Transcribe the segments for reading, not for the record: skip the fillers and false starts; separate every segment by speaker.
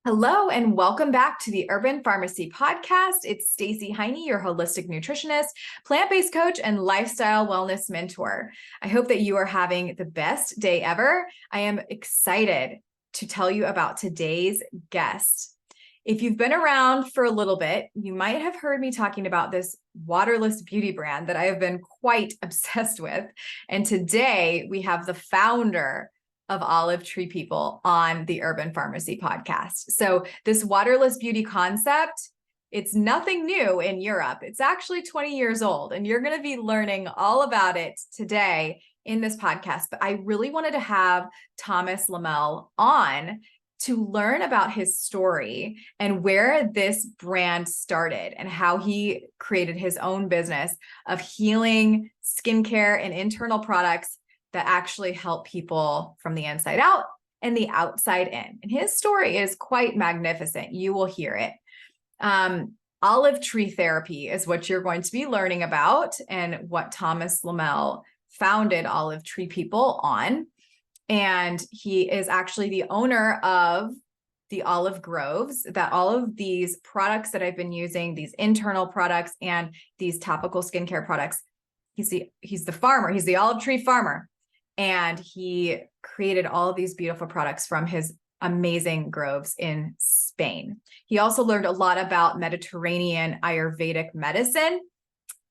Speaker 1: Hello and welcome back to the Urban Pharmacy Podcast. It's Stacey, your holistic nutritionist, plant-based coach, and lifestyle wellness mentor. I hope that you are having the best day ever. I am excited to tell you about today's guest. If you've been around for a little bit, you might have heard me talking about this waterless beauty brand that I have been quite obsessed with. And today we have the founder of Olive Tree People on the Urban Pharmacy Podcast. So this waterless beauty concept, it's nothing new in Europe. It's actually 20 years old, and you're going to be learning all about it today in this podcast. But I really wanted to have Thomas Lommel on to learn about his story and where this brand started and how he created his own business of healing skincare and internal products that actually help people from the inside out and the outside in. And his story is quite magnificent. You will hear it. Olive tree therapy is what you're going to be learning about and what Thomas Lommel founded Olive Tree People on. And he is actually the owner of the olive groves that all of these products that I've been using, these internal products and these topical skincare products, he's the farmer, he's the olive tree farmer. And he created all of these beautiful products from his amazing groves in Spain. He also learned a lot about Mediterranean Ayurvedic medicine,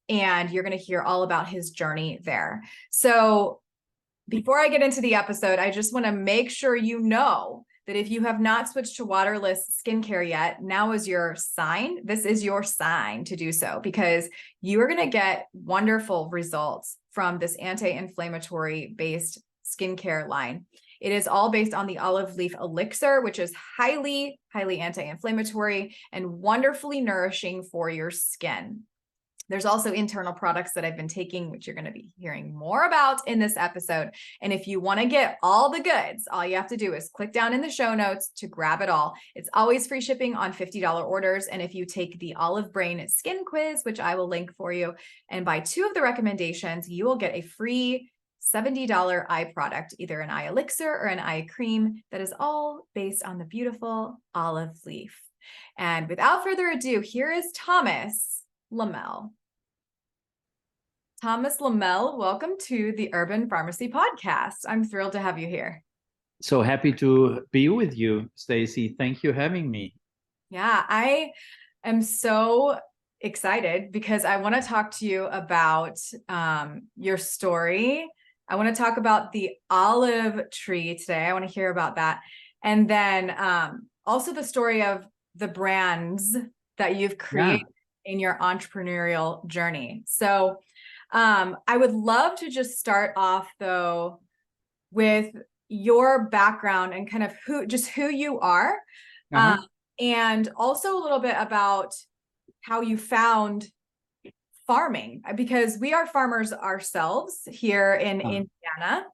Speaker 1: and you're going to hear all about his journey there. So before I get into the episode, I just want to make sure you know that if you have not switched to waterless skincare yet, now is your sign. This is your sign to do so, because you are going to get wonderful results from this anti-inflammatory based skincare line. It is all based on the olive leaf elixir, which is highly, highly anti-inflammatory and wonderfully nourishing for your skin. There's also internal products that I've been taking, which you're going to be hearing more about in this episode. And if you want to get all the goods, all you have to do is click down in the show notes to grab it all. It's always free shipping on $50 orders. And if you take the Olive Brain Skin Quiz, which I will link for you, and buy 2 of the recommendations, you will get a free $70 eye product, either an eye elixir or an eye cream that is all based on the beautiful olive leaf. And without further ado, here is Thomas Lommel. Thomas Lommel, welcome to the Urban Pharmacy Podcast. I'm thrilled to have you here.
Speaker 2: So happy to be with you, Stacey. Thank you for having me.
Speaker 1: Yeah, I am so excited because I want to talk to you about your story. I want to talk about the olive tree today. I want to hear about that. And then also the story of the brands that you've created in your entrepreneurial journey. So I would love to just start off though with your background and kind of who you are, and also a little bit about how you found farming, because we are farmers ourselves here in Indiana.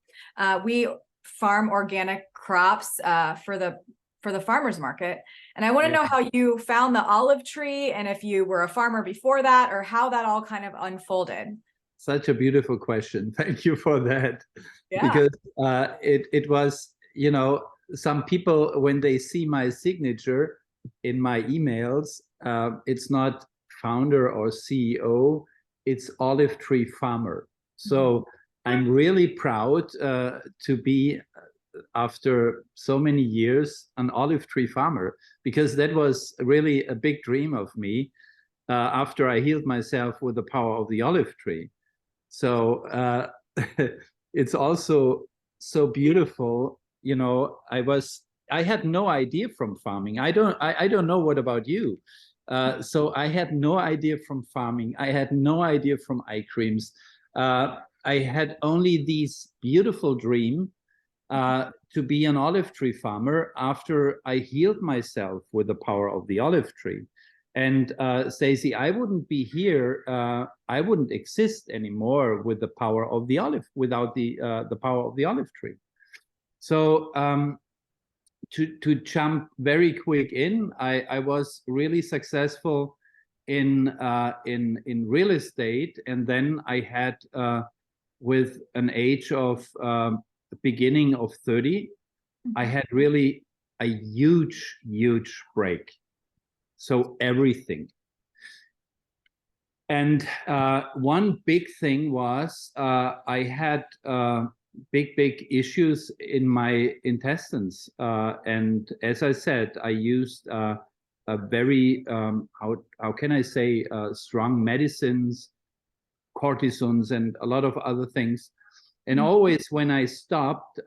Speaker 1: We farm organic crops for the farmers market. And I want to know how you found the olive tree and if you were a farmer before that or how that all kind of unfolded.
Speaker 2: Such a beautiful question. Thank you for that.
Speaker 1: Yeah.
Speaker 2: Because it was, some people, when they see my signature in my emails, it's not founder or CEO, it's olive tree farmer. So I'm really proud to be, after so many years, an olive tree farmer, because that was really a big dream of me after I healed myself with the power of the olive tree. So it's also so beautiful. I had no idea from farming. I don't know what about you. So I had no idea from farming. I had no idea from eye creams. I had only these beautiful dream to be an olive tree farmer after I healed myself with the power of the olive tree. And Stacey, I wouldn't be here. I wouldn't exist anymore with the power of the olive, without the power of the olive tree. So to jump very quick in, I was really successful in real estate, and then I had with an age of the beginning of 30, I a huge, huge break. So everything. And one big thing was I had big issues in my intestines. And as I said, I used a very, how can I say, strong medicines, cortisons, and a lot of other things. And always when I stopped,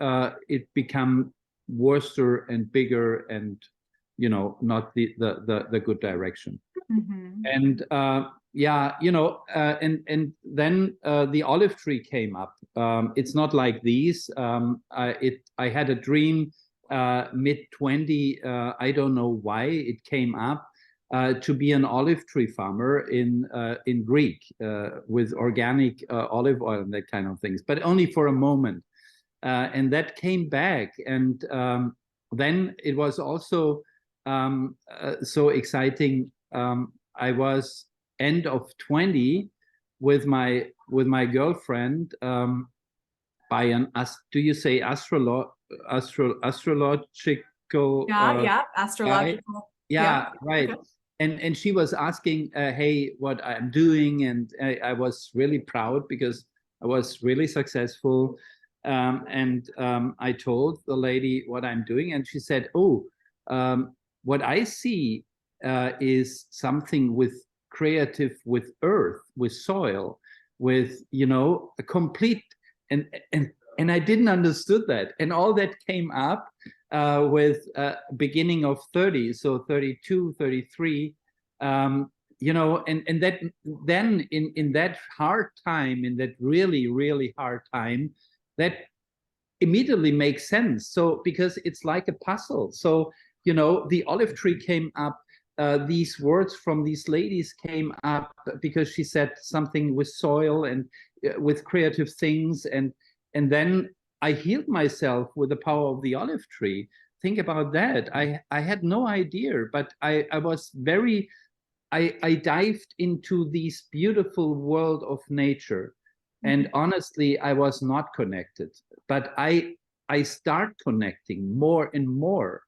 Speaker 2: it became worse and bigger and, you know, not the good direction. And yeah, you know, and then the olive tree came up. It's not like these. I had a dream mid-20. I don't know why it came up, to be an olive tree farmer in Greek with organic olive oil and that kind of things, but only for a moment. And that came back, and then it was also so exciting. I was end of 20 with my girlfriend by an do you say astrological
Speaker 1: astrological.
Speaker 2: Yeah, right. Okay. And she was asking, hey, what I'm doing, and I was really proud because I was really successful. And I told the lady what I'm doing, and she said, oh, what I see is something with creative, with earth, with soil, with, you know, a complete, and I didn't understood that. And all that came up with beginning of 30, so 32, 33, you know, and that then in that hard time, in that really hard time, that immediately makes sense. So because it's like a puzzle. So, you know, the olive tree came up, these words from these ladies came up because she said something with soil and with creative things, and then I healed myself with the power of the olive tree. Think about that. I had no idea, but I was very, I dived into this beautiful world of nature. And honestly, I was not connected, but I start connecting more and more.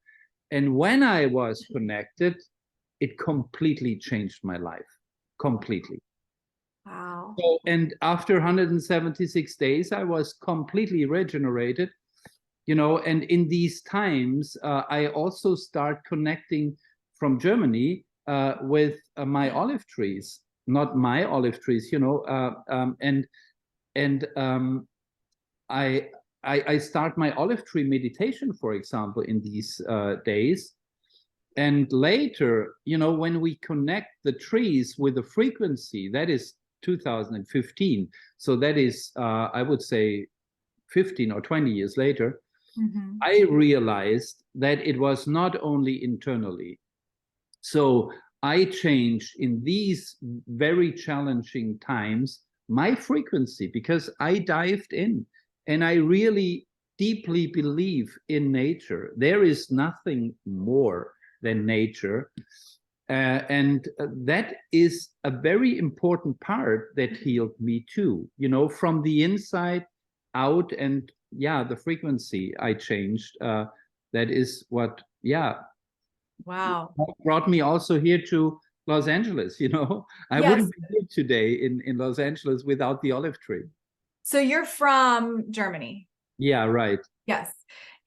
Speaker 2: And when I was connected, it completely changed my life, completely.
Speaker 1: Wow.
Speaker 2: So, and after 176 days, I was completely regenerated, you know, and in these times, I also start connecting from Germany with my olive trees, not my olive trees, you know, and I start my olive tree meditation, for example, in these days. And later, you know, when we connect the trees with the frequency, that is 2015. So that is, I would say, 15 or 20 years later, I realized that it was not only internally. So I changed in these very challenging times my frequency because I dived in and I really deeply believe in nature. There is nothing more than nature. And that is a very important part that healed me too, you know, from the inside out. And yeah, the frequency I changed, that is what, yeah.
Speaker 1: Wow.
Speaker 2: Brought me also here to Los Angeles, you know. I wouldn't be here today in Los Angeles without the olive tree.
Speaker 1: So you're from Germany.
Speaker 2: Yeah, right.
Speaker 1: Yes.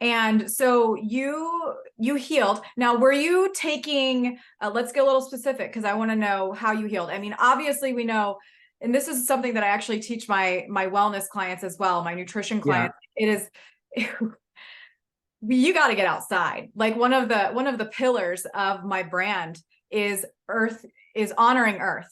Speaker 1: And so you healed. Now, were you taking, let's get a little specific because I want to know how you healed. I mean, obviously we know, and this is something that I actually teach my wellness clients as well, my nutrition clients. Yeah. It is, you got to get outside. Like one of the pillars of my brand is earth, is honoring earth.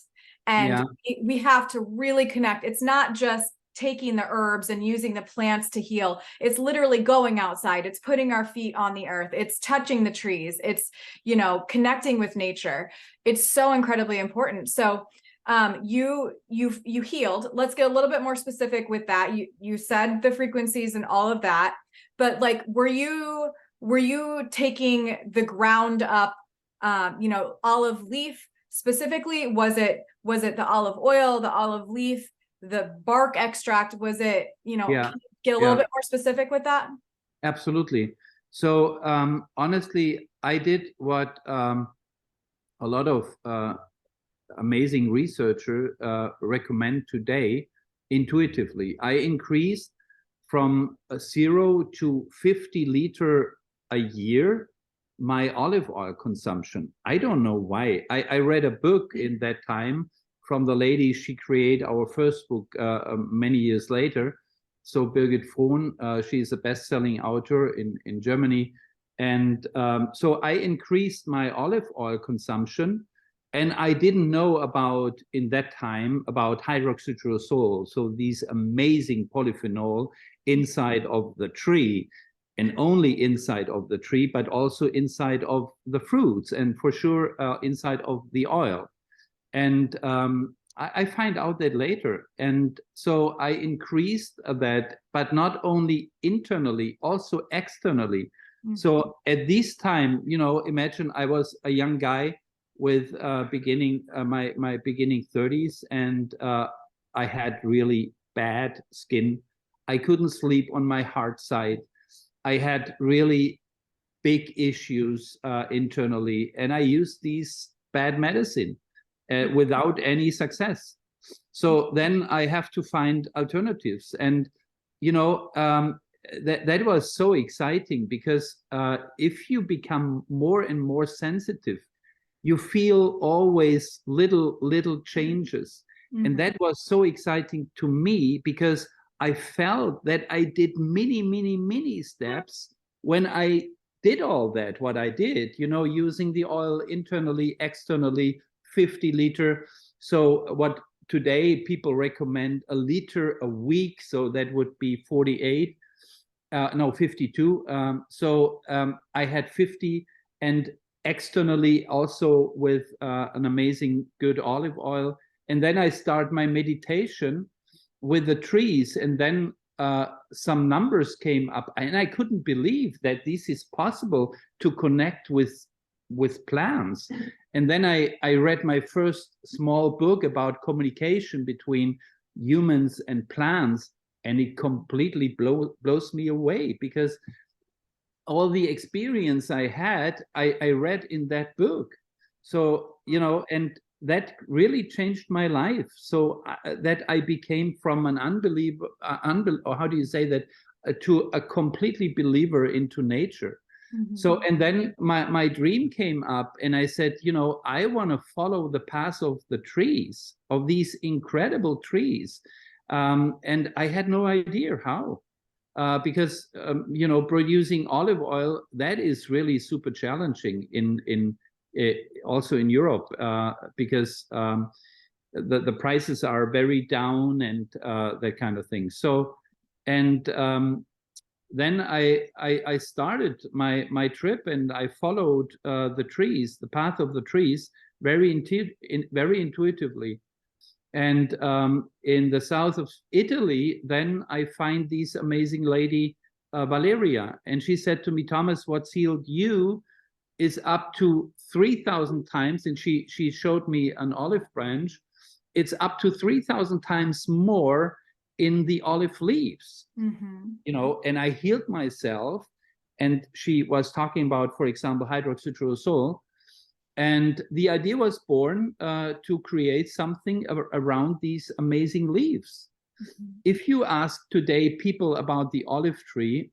Speaker 1: And we have to really connect. It's not just taking the herbs and using the plants to heal. It's literally going outside. It's putting our feet on the earth. It's touching the trees. It's, you know, connecting with nature. It's so incredibly important. So you healed. Let's get a little bit more specific with that. You said the frequencies and all of that, but like, were you taking the ground up, you know, olive leaf specifically? Was it the olive oil, the olive leaf, the bark extract? Was it, you know, get a little bit more specific with that?
Speaker 2: Absolutely. So honestly, I did what a lot of amazing researchers recommend today intuitively. I increased from 0 to 50 liter a year my olive oil consumption. I don't know why. I read a book in that time from the lady. She created our first book many years later. So Birgit Frohn, she's a best-selling author in Germany. And so I increased my olive oil consumption. And I didn't know about, in that time, about hydroxytyrosol. So these amazing polyphenol inside of the tree, and only inside of the tree, but also inside of the fruits, and for sure inside of the oil. And I find out that later. And so I increased that, but not only internally, also externally. So at this time, you know, imagine I was a young guy with my beginning 30s, and I had really bad skin. I couldn't sleep on my hard side. I had really big issues internally, and I used these bad medicine without any success. So then I have to find alternatives, and you know that was so exciting, because if you become more and more sensitive, you feel always little changes. And that was so exciting to me, because I felt that I did many steps when I did all that, what I did, you know, using the oil internally, externally, 50 liter. So what today people recommend a liter a week. So that would be 48, no, 52. I had 50, and externally also with an amazing good olive oil. And then I start my meditation with the trees, and then some numbers came up, and I couldn't believe that this is possible to connect with plants. And then I read my first small book about communication between humans and plants, and it completely blows me away, because all the experience I had, I read in that book. So, you know, and that really changed my life. So that I became from an unbeliever, or how do you say that, to a completely believer into nature. So, and then my dream came up, and I said, you know, I want to follow the path of the trees, of these incredible trees. And I had no idea how. Because you know, producing olive oil, that is really super challenging in also in Europe, because the prices are very down, and that kind of thing. So, and then I started my trip, and I followed the trees, the path of the trees, very intuitively. And in the south of Italy, then I find this amazing lady, Valeria. And she said to me, Thomas, what's healed you is up to 3,000 times. And she showed me an olive branch. It's up to 3,000 times more in the olive leaves, you know, and I healed myself. And she was talking about, for example, hydroxytyrosol. And the idea was born to create something around these amazing leaves. If you ask today people about the olive tree,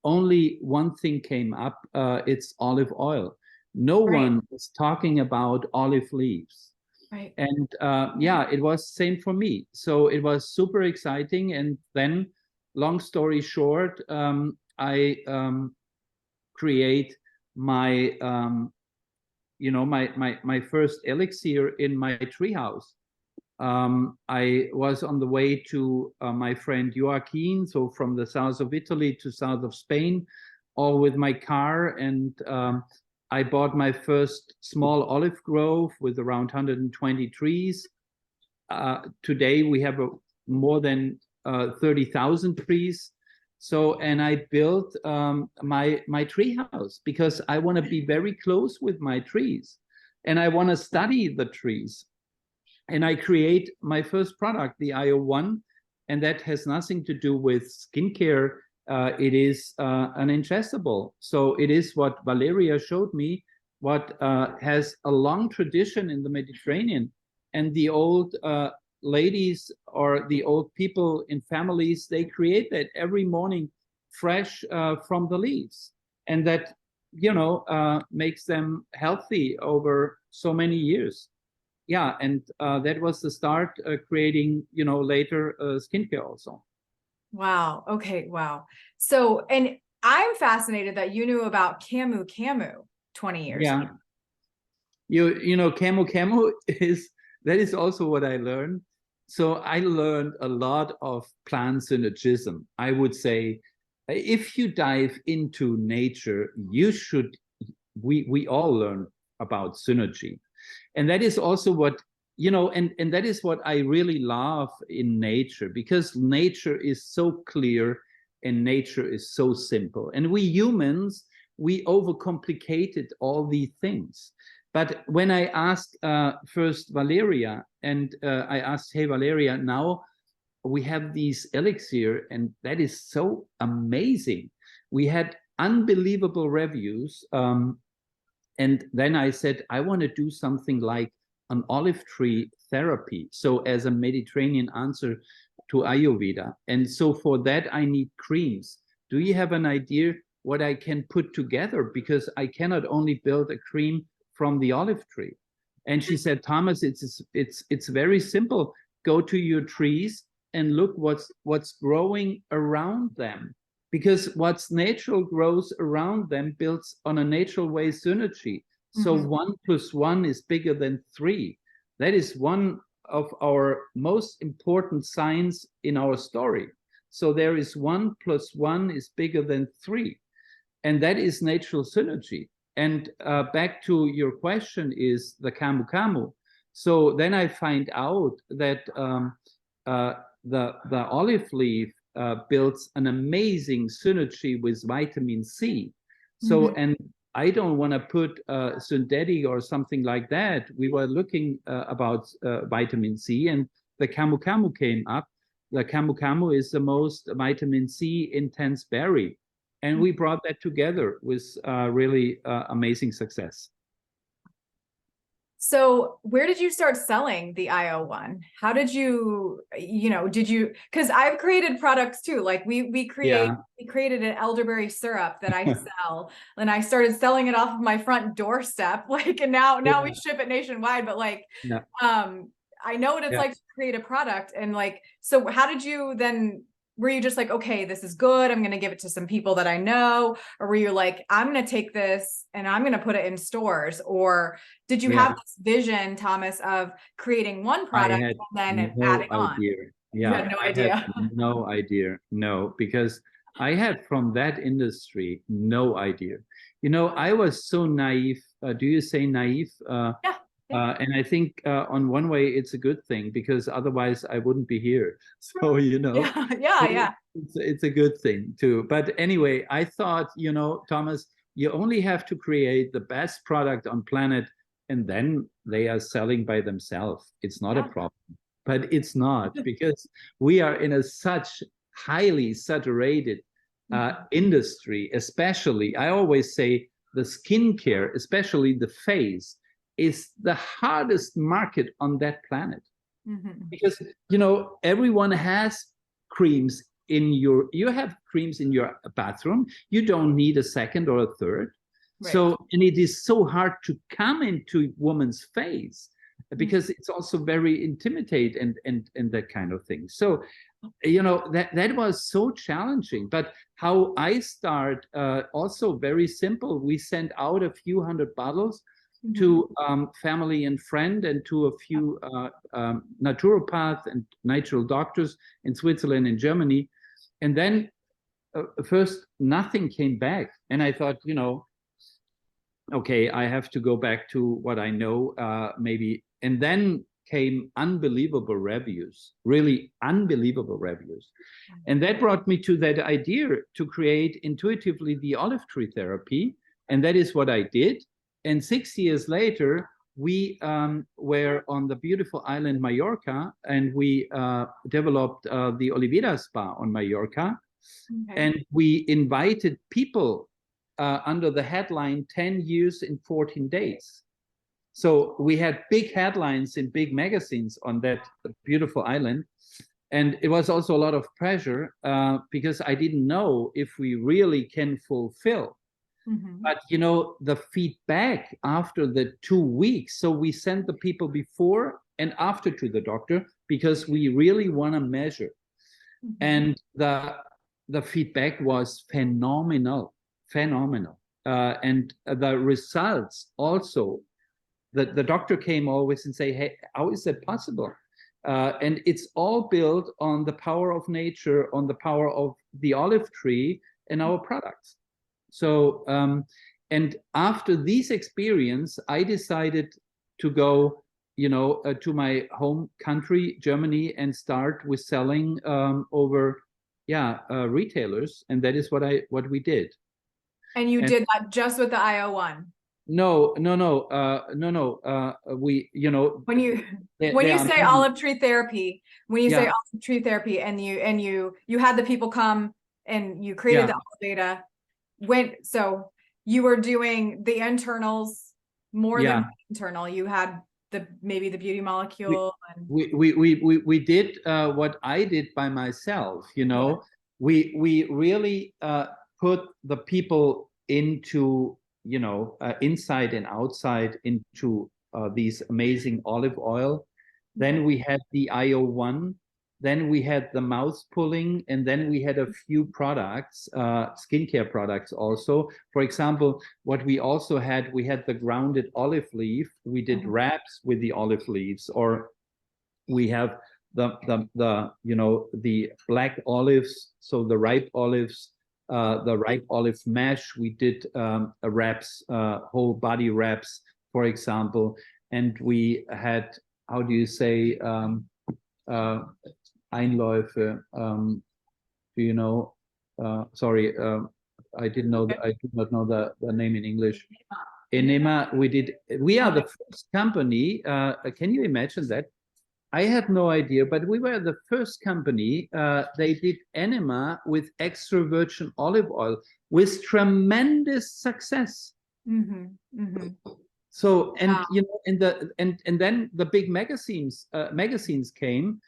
Speaker 2: only one thing came up, it's olive oil. No one is talking about olive leaves. Right. And yeah, it was same for me. So it was super exciting. And then, long story short, I create my you know, my first elixir in my treehouse. I was on the way to my friend Joaquin, so from the south of Italy to south of Spain, all with my car. And I bought my first small olive grove with around 120 trees. Today we have more than 30,000 trees. So, and I built my tree house, because I want to be very close with my trees, and I want to study the trees. And I create my first product, the IO1, and that has nothing to do with skincare. it is an ingestible. So it is what Valeria showed me, what has a long tradition in the Mediterranean. And the old ladies or the old people in families, they create that every morning fresh from the leaves. And that, makes them healthy over so many years. Yeah, and that was the start creating, later skincare also.
Speaker 1: Wow. Okay. Wow. So, and I'm fascinated that you knew about Camu 20 years ago.
Speaker 2: Camu that is also what I learned. So I learned a lot of plant synergism. I would say, if you dive into nature, we all learn about synergy. And that is also what, and that is what I really love in nature, because nature is so clear and nature is so simple. And we humans, we overcomplicated all these things. But when I asked first Valeria, and I asked, hey, Valeria, now we have these elixir, and that is so amazing. We had unbelievable reviews. And then I said, I want to do something like an olive tree therapy. So as a Mediterranean answer to Ayurveda. And so for that, I need creams. Do you have an idea what I can put together? Because I cannot only build a cream from the olive tree. And she said, Thomas, it's very simple. Go to your trees and look what's growing around them. Because what's natural grows around them builds on a natural way synergy. So 1 + 1 is bigger than 3. That is one of our most important signs in our story. So there is 1 + 1 is bigger than 3. And that is natural synergy. And back to your question is the Camu Camu. So then I find out that the olive leaf builds an amazing synergy with vitamin C. So, and I don't want to put synthetic or something like that. We were looking about vitamin C, and the Camu Camu came up. The Camu Camu is the most vitamin C intense berry. And we brought that together with really amazing success.
Speaker 1: So where did you start selling the IO1? How did you, because I've created products too. Like we created an elderberry syrup that I sell, and I started selling it off of my front doorstep. And now we ship it nationwide, but I know what it's like to create a product. And so how did you then, were you just like, okay, this is good, I'm going to give it to some people that I know? Or were you like, I'm going to take this and I'm going to put it in stores? Or did you have this vision, Thomas, of creating one product and then adding on?
Speaker 2: Yeah,
Speaker 1: you had no idea.
Speaker 2: No idea. No, because I had from that industry no idea. I was so naive. Do you say naive?
Speaker 1: Yeah.
Speaker 2: And I think on one way it's a good thing, because otherwise I wouldn't be here. So it's a good thing too. But anyway, I thought, Thomas, you only have to create the best product on planet, and then they are selling by themselves. It's not a problem. But it's not, because we are in such highly saturated industry. Especially, I always say, the skincare, especially the face, is the hardest market on that planet. Because everyone has creams you have creams in your bathroom. You don't need a second or a third. So, and it is so hard to come into woman's face, because it's also very intimidating and that kind of thing. So that was so challenging. But how I start, also very simple. We sent out a few hundred bottles to family and friend, and to a few naturopaths and natural doctors in Switzerland and Germany. And then first nothing came back. And I thought, okay, I have to go back to what I know, maybe. And then came unbelievable reviews, really unbelievable reviews. And that brought me to that idea to create intuitively the olive tree therapy. And that is what I did. And 6 years later, we were on the beautiful island Mallorca, and we developed the Oliveda spa on Mallorca.
Speaker 1: Okay.
Speaker 2: And we invited people under the headline 10 years in 14 days. So we had big headlines in big magazines on that beautiful island. And it was also a lot of pressure because I didn't know if we really can fulfill. But, you know, the feedback after the 2 weeks, so we sent the people before and after to the doctor because we really want to measure. And the feedback was phenomenal. And the results also, the doctor came always and say, hey, how is that possible? And it's all built on the power of nature, on the power of the olive tree and our products. So, and after this experience, I decided to go, you know, to my home country, Germany, and start with selling over, retailers, and that is what we did.
Speaker 1: And you did that just with the IO1?
Speaker 2: No. We, you know,
Speaker 1: When you say olive tree therapy, say olive tree therapy, and you had the people come and you created the Oliveda. So you were doing the internals more than internal. You had maybe the beauty molecule.
Speaker 2: We did what I did by myself. You know, we really put the people into, you know, inside and outside into these amazing olive oil. Then we had the IO1. Then we had the mouth pulling, and then we had a few products, skincare products also. For example, what we also had, we had the grounded olive leaf. We did wraps with the olive leaves, or we have the you know, the black olives, so the ripe olives, the ripe olive mash. We did wraps, whole body wraps, for example, and we had, how do you say, Einläufe, do you know? Sorry, I didn't know. I did not know the name in English. Enema. We are the first company. Can you imagine that? I had no idea, but we were the first company. They did enema with extra virgin olive oil with tremendous success. So, and you know, and then the big magazines came.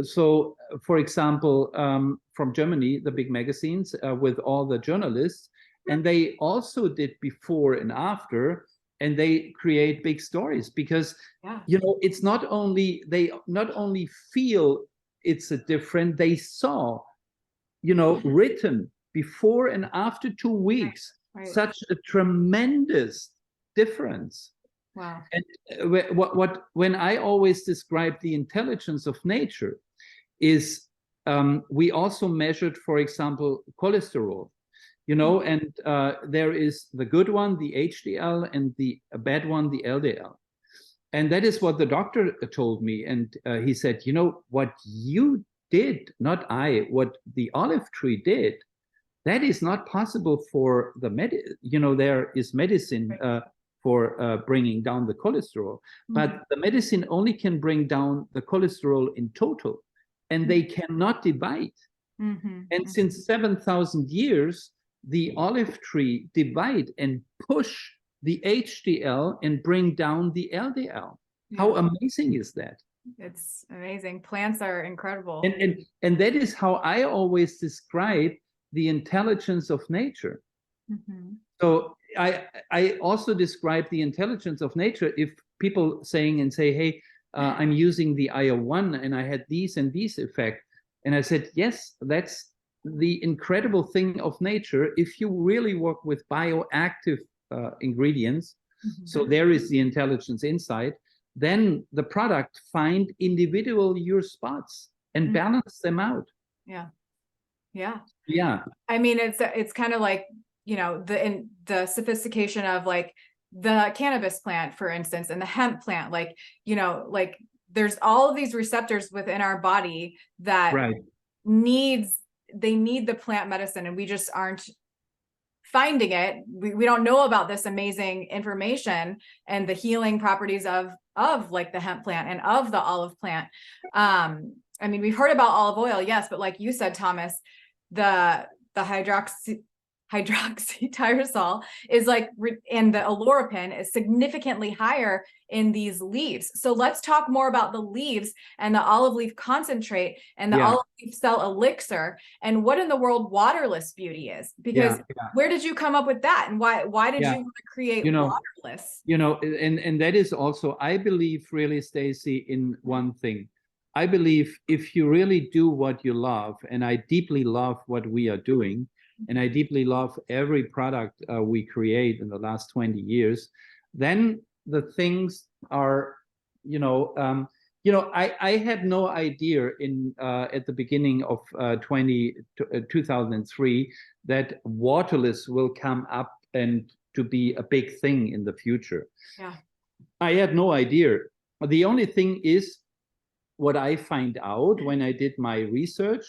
Speaker 2: So, for example, from Germany, the big magazines with all the journalists, and they also did before and after, and they create big stories because, you know, it's not only, they not only feel it's a different, they saw, you know, written before and after 2 weeks, such a tremendous difference.
Speaker 1: Wow.
Speaker 2: And when I always describe the intelligence of nature is we also measured, for example, cholesterol, you know, and there is the good one, the HDL, and the bad one, the LDL. And that is what the doctor told me. And he said, you know, what you did, not I, what the olive tree did, that is not possible for the you know, there is medicine for bringing down the cholesterol, but the medicine only can bring down the cholesterol in total, and they cannot divide. And since 7,000 years, the olive tree divide and push the HDL and bring down the LDL. How amazing is that?
Speaker 1: It's amazing. Plants are incredible.
Speaker 2: And that is how I always describe the intelligence of nature. So I also describe the intelligence of nature if people say, hey, I'm using the IO1 and I had these and these effect. And I said, yes, that's the incredible thing of nature. If you really work with bioactive ingredients, so there is the intelligence inside, then the product find individual your spots and balance them out. Yeah.
Speaker 1: I mean, it's kind of like, you know, the sophistication of like the cannabis plant, for instance, and the hemp plant, like, you know, like there's all of these receptors within our body that they need the plant medicine, and we just aren't finding it. We don't know about this amazing information and the healing properties of like the hemp plant and of the olive plant. I mean, we've heard about olive oil, yes, but like you said, Thomas, the hydroxytyrosol is like, and the olorapin is significantly higher in these leaves. So let's talk more about the leaves and the olive leaf concentrate and the olive leaf cell elixir and what in the world waterless beauty is. Because where did you come up with that? And why did you want to create waterless?
Speaker 2: And that is also, I believe really, Stacey, in one thing. I believe if you really do what you love, and I deeply love what we are doing, and I deeply love every product we create in the last 20 years, then the things are, I had no idea at the beginning of 2003 that waterless will come up and to be a big thing in the future.
Speaker 1: Yeah,
Speaker 2: I had no idea. The only thing is, what I find out when I did my research,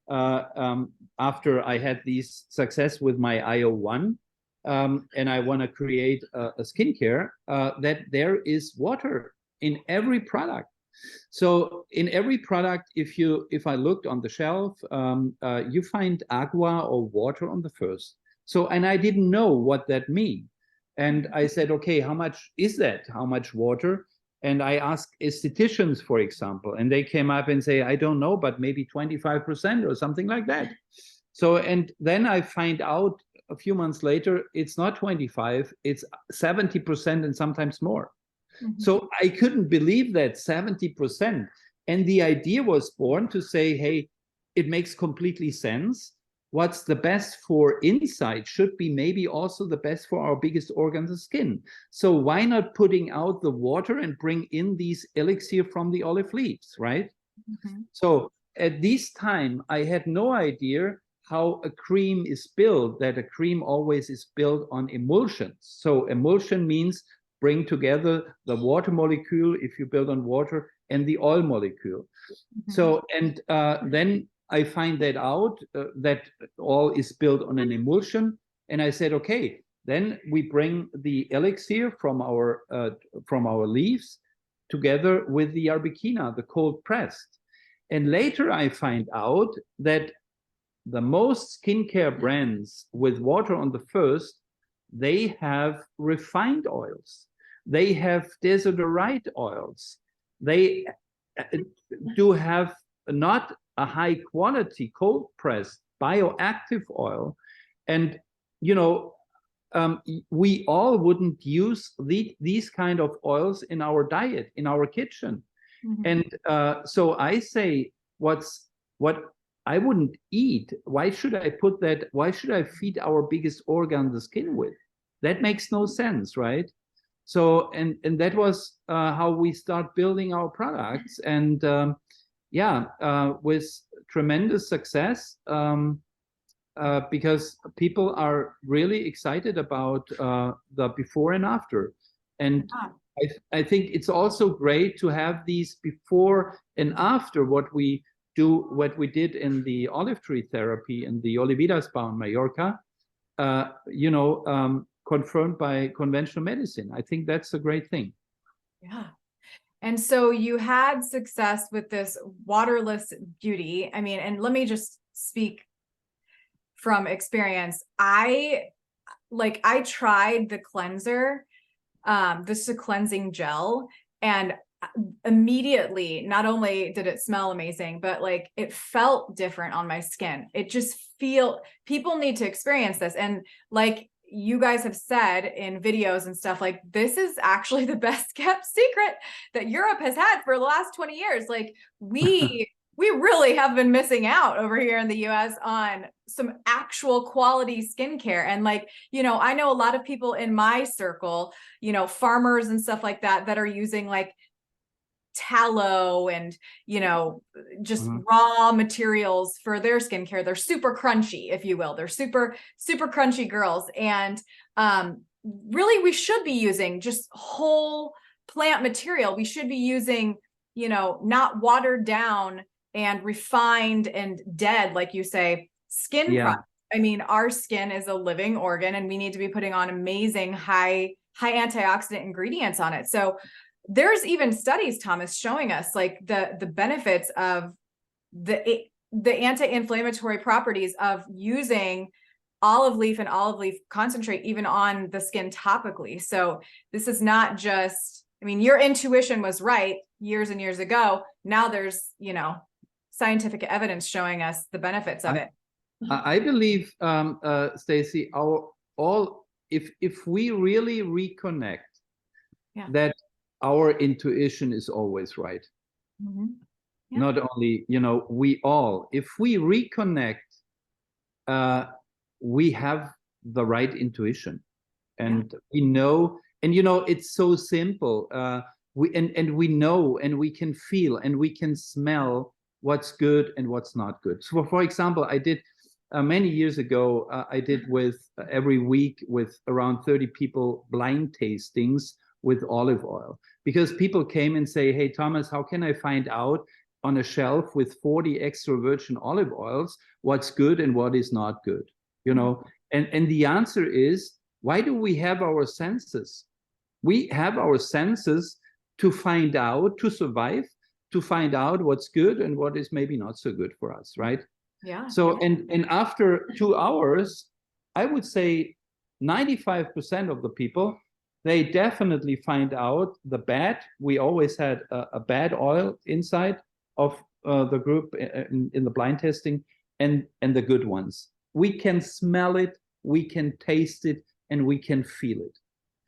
Speaker 2: after I had this success with my IO1, and I want to create a skincare, that there is water in every product. So in every product, if I looked on the shelf, you find agua or water on the first. So, and I didn't know what that means. And I said, okay, how much is that? How much water? And I asked estheticians, for example, and they came up and say, I don't know, but maybe 25% or something like that. So, and then I find out a few months later, it's not 25, it's 70% and sometimes more. Mm-hmm. So I couldn't believe that 70%. And the idea was born to say, hey, it makes completely sense. What's the best for inside should be maybe also the best for our biggest organ, the skin. So why not putting out the water and bring in these elixir from the olive leaves, right? Mm-hmm. So at this time, I had no idea how a cream is built, that a cream always is built on emulsions. So emulsion means bring together the water molecule, if you build on water, and the oil molecule. Mm-hmm. So, and then I find that out, that all is built on an emulsion. And I said, okay, then we bring the elixir from our leaves together with the arbequina, the cold pressed. And later I find out that the most skincare brands with water on the first, they have refined oils. They have desodorant oils. They do have not a high quality cold pressed bioactive oil. And, we all wouldn't use these kind of oils in our diet, in our kitchen. Mm-hmm. And so I say, what I wouldn't eat, why should I put that, why should I feed our biggest organ, the skin, with? That makes no sense, right? So, and that was how we start building our products. And with tremendous success, because people are really excited about the before and after. And I think it's also great to have these before and after what we did in the olive tree therapy in the Oliveda spa in Mallorca, confirmed by conventional medicine. I think that's a great thing.
Speaker 1: Yeah. And so you had success with this waterless beauty. I mean, and let me just speak from experience. I tried the cleanser, this is a cleansing gel, and immediately, not only did it smell amazing, but like it felt different on my skin. It just people need to experience this. And like you guys have said in videos and stuff, like this is actually the best kept secret that Europe has had for the last 20 years. Like we really have been missing out over here in the US on some actual quality skincare. And like, I know a lot of people in my circle, farmers and stuff like that are using like tallow and just raw materials for their skincare. They're super crunchy, if you will. They're super crunchy girls. And really we should be using just whole plant material. We should be using not watered down and refined and dead, like you say, skin products. I mean, our skin is a living organ and we need to be putting on amazing high antioxidant ingredients on it. So there's even studies, Thomas, showing us like the benefits of the anti-inflammatory properties of using olive leaf and olive leaf concentrate even on the skin topically. So this is not just, I mean, your intuition was right years and years ago. Now there's, you know, scientific evidence showing us the benefits of it.
Speaker 2: I believe, Stacey, if we really reconnect, that our intuition is always right.
Speaker 1: Mm-hmm. Yeah.
Speaker 2: Not only, you know, if we reconnect, we have the right intuition, and we know, and you know, it's so simple. We know, and we can feel, and we can smell what's good and what's not good. So, for example, I did many years ago, I did with every week with around 30 people blind tastings with olive oil, because people came and say, hey, Thomas, how can I find out on a shelf with 40 extra virgin olive oils what's good and what is not good? You know, and the answer is, why do we have our senses? We have our senses to find out, to survive, to find out what's good and what is maybe not so good for us, right?
Speaker 1: Yeah.
Speaker 2: So, and after 2 hours, I would say 95% of the people, they definitely find out the bad. We always had a bad oil inside of the group in the blind testing, and the good ones. We can smell it, we can taste it, and we can feel it.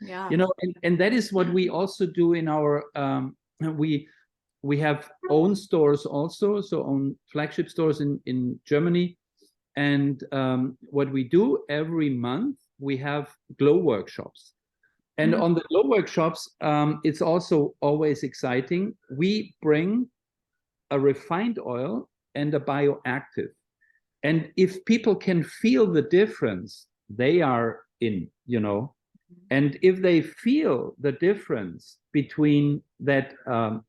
Speaker 1: Yeah.
Speaker 2: You know, and that is what we also do in our, we have own stores also, so own flagship stores in Germany. And what we do every month, we have glow workshops. And on the glow workshops, it's also always exciting. We bring a refined oil and a bioactive. And if people can feel the difference, they are in, you know. And if they feel the difference between that, a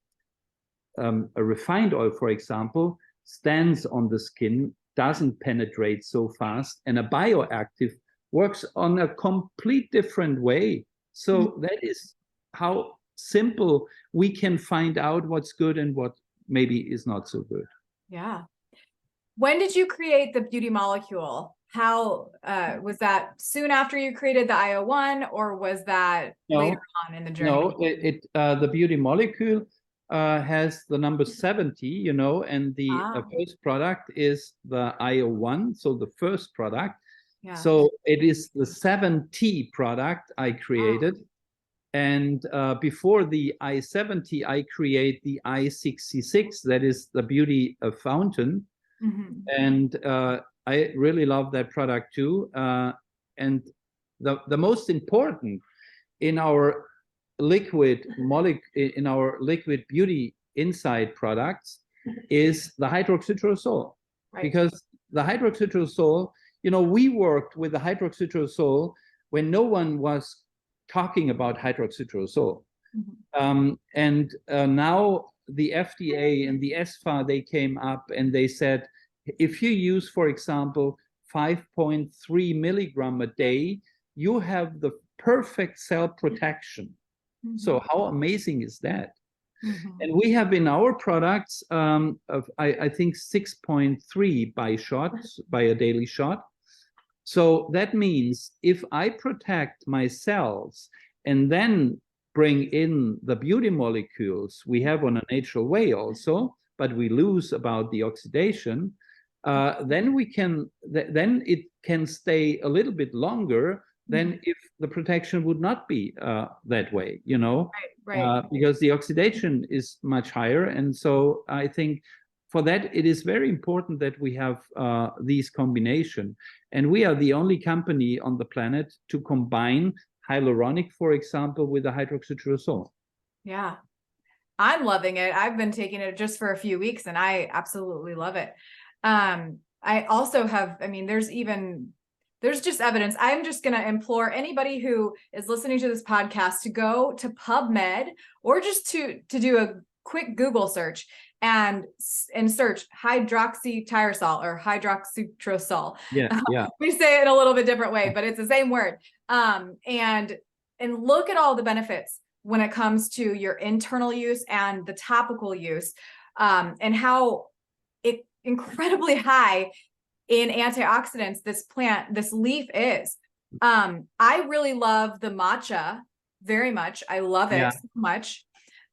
Speaker 2: refined oil, for example, stands on the skin, doesn't penetrate so fast, and a bioactive works on a complete different way. So that is how simple we can find out what's good and what maybe is not so good.
Speaker 1: Yeah. When did you create the beauty molecule? How was that soon after you created the IO1, or was that later on in the journey?
Speaker 2: No, the beauty molecule has the number 70, you know, and the first product is the IO1, so the first product. Yeah. So it is the 7T product I created. And before the I-70, I create the I-66, that is the beauty fountain. And I really love that product too. And the most important in our liquid beauty inside products is the hydroxytrosol. Right. Because the hydroxytrosol, you know, we worked with the hydroxytrosol when no one was talking about hydroxytrosol. And now the FDA and the ESFA, they came up and they said, if you use, for example, 5.3 milligram a day, you have the perfect cell protection. So how amazing is that? And we have in our products, I think 6.3 by a daily shot. So that means if I protect my cells and then bring in the beauty molecules we have on a natural way also, but we lose about the oxidation, then it can stay a little bit longer than if the protection would not be that way, you know, because the oxidation is much higher. And so I think for that, it is very important that we have these combination. And we are the only company on the planet to combine hyaluronic, for example, with the hydroxytrosol. Yeah.
Speaker 1: I'm loving it. I've been taking it just for a few weeks and I absolutely love it. I also have, I mean, there's just evidence. I'm just going to implore anybody who is listening to this podcast to go to PubMed or just to do a quick Google search and search hydroxytyrosol or hydroxytrosol.
Speaker 2: Yeah, yeah.
Speaker 1: We say it in a little bit different way, but it's the same word. And look at all the benefits when it comes to your internal use and the topical use, and how incredibly high in antioxidants this leaf is. I really love the matcha very much. I love it so much.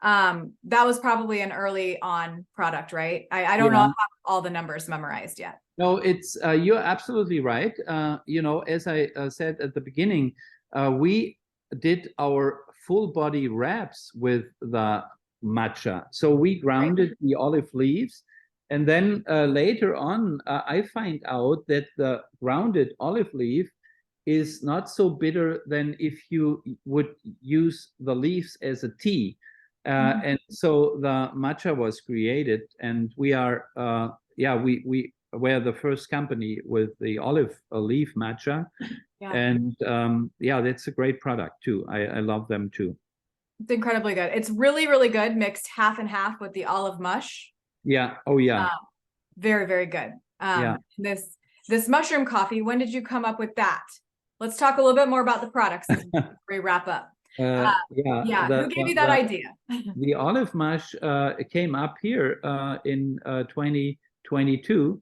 Speaker 1: That was probably an early on product, right? I don't know if I have all the numbers memorized yet.
Speaker 2: No, it's you're absolutely right. As I said at the beginning, we did our full body wraps with the matcha. So we grounded the olive leaves, and then later on, I find out that the grounded olive leaf is not so bitter than if you would use the leaves as a tea. And so the matcha was created, and we are, we're the first company with the olive leaf matcha. And that's a great product too. I love them too.
Speaker 1: It's incredibly good. It's really, really good, mixed half and half with the olive mush.
Speaker 2: Yeah. Oh yeah.
Speaker 1: Very, very good. This mushroom coffee, when did you come up with that? Let's talk a little bit more about the products before we wrap up. Who gave you that idea?
Speaker 2: The olive mush came up here in 2022.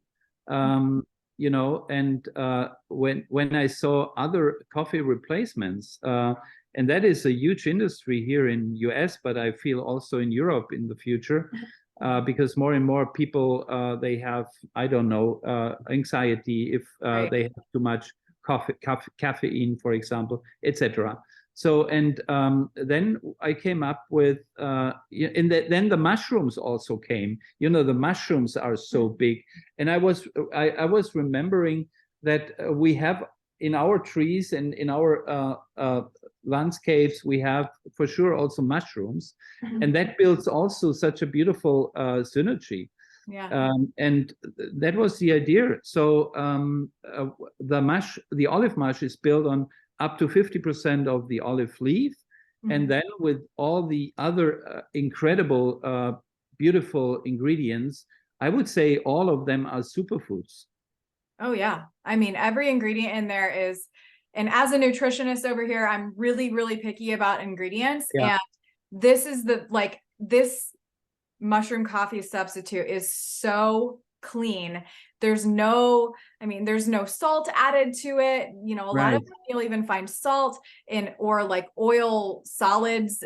Speaker 2: And when I saw other coffee replacements, and that is a huge industry here in US, but I feel also in Europe in the future, because more and more people, they have, I don't know, anxiety if they have too much caffeine, for example, etc. So, and then I came up with, then the mushrooms also came. The mushrooms are so big, and I was remembering that we have in our trees and in our landscapes, we have for sure also mushrooms, and that builds also such a beautiful synergy. And that was the idea. So the olive mush is built on up to 50% of the olive leaf, and then with all the other incredible, beautiful ingredients, I would say all of them are superfoods.
Speaker 1: Oh yeah, I mean every ingredient in there is. And as a nutritionist over here, I'm really, really picky about ingredients. And this is this mushroom coffee substitute is so clean. There's no salt added to it. A lot of times you'll even find salt or like oil solids.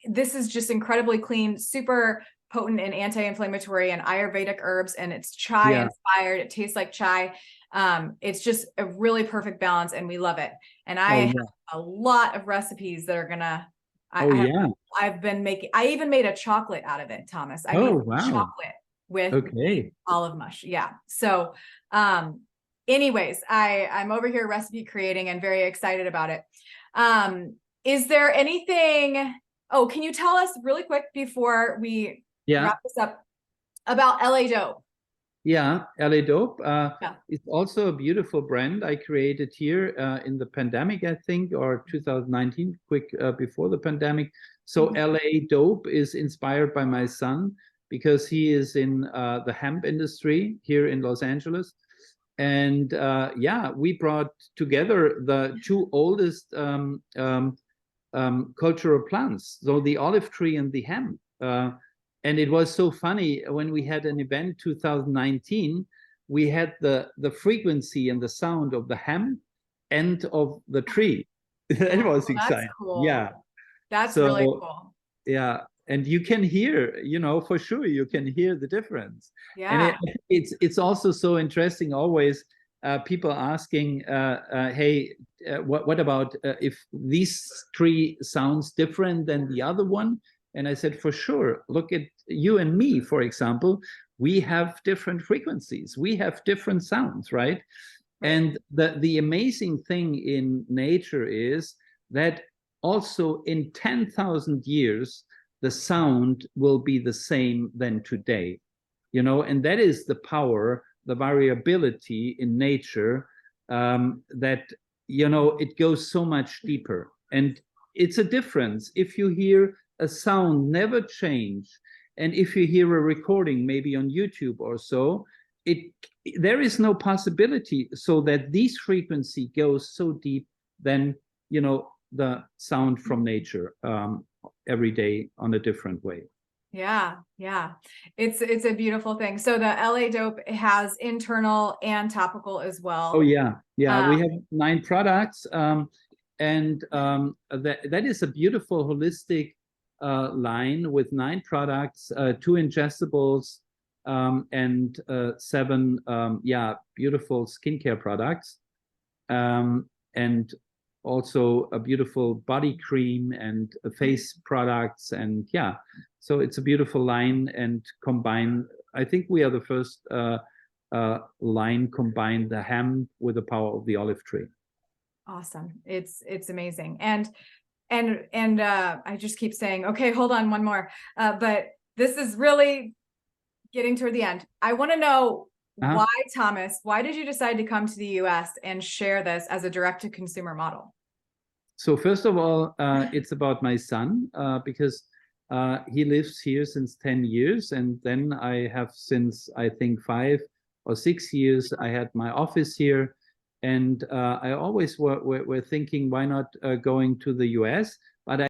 Speaker 1: This is just incredibly clean, super potent and anti-inflammatory and Ayurvedic herbs, and it's chai inspired. It tastes like chai. It's just a really perfect balance, and we love it. And I have a lot of recipes that are gonna. I've been making. I even made a chocolate out of it, Thomas. I made chocolate with olive mush. Yeah. So, anyways, I'm over here recipe creating and very excited about it. Is there anything? Oh, can you tell us really quick before we wrap this up about LA Dope?
Speaker 2: Yeah, LA Dope. It's also a beautiful brand I created here in the pandemic, I think, or 2019, quick before the pandemic. So LA Dope is inspired by my son because he is in the hemp industry here in Los Angeles. And we brought together the two oldest cultural plants, so the olive tree and the hemp. And it was so funny when we had an event 2019, we had the frequency and the sound of the hemp and of the tree. That was exciting.
Speaker 1: That's cool.
Speaker 2: Yeah.
Speaker 1: That's really cool.
Speaker 2: Yeah. And you can hear, for sure, you can hear the difference.
Speaker 1: Yeah.
Speaker 2: And it's also so interesting always, people asking, hey, what about if this tree sounds different than the other one? And I said, for sure, look at you and me, for example, we have different frequencies, we have different sounds, right? And the amazing thing in nature is that also in 10,000 years, the sound will be the same than today, and that is the power, the variability in nature, that, it goes so much deeper. And it's a difference if you hear a sound never change, and if you hear a recording maybe on YouTube or so, there is no possibility so that this frequency goes so deep than the sound from nature every day on a different way.
Speaker 1: Yeah, yeah. It's a beautiful thing. So the LA Dope has internal and topical as well.
Speaker 2: Oh yeah, yeah. We
Speaker 1: Um,
Speaker 2: have 9 products, and that is a beautiful holistic line with 9 products, 2 ingestibles, and 7 yeah, beautiful skincare products, and also a beautiful body cream and face products, and yeah, so it's a beautiful line and combine. I think we are the first line combine the hemp with the power of the olive tree.
Speaker 1: awesome. It's amazing. And I just keep saying, okay, hold on, one more. But this is really getting toward the end. I want to know why, Thomas, why did you decide to come to the US and share this as a direct to consumer model?
Speaker 2: So first of all, it's about my son, because he lives here since 10 years. And then I have, since I think 5 or 6 years, I had my office here. And I always were thinking, why not going to the US?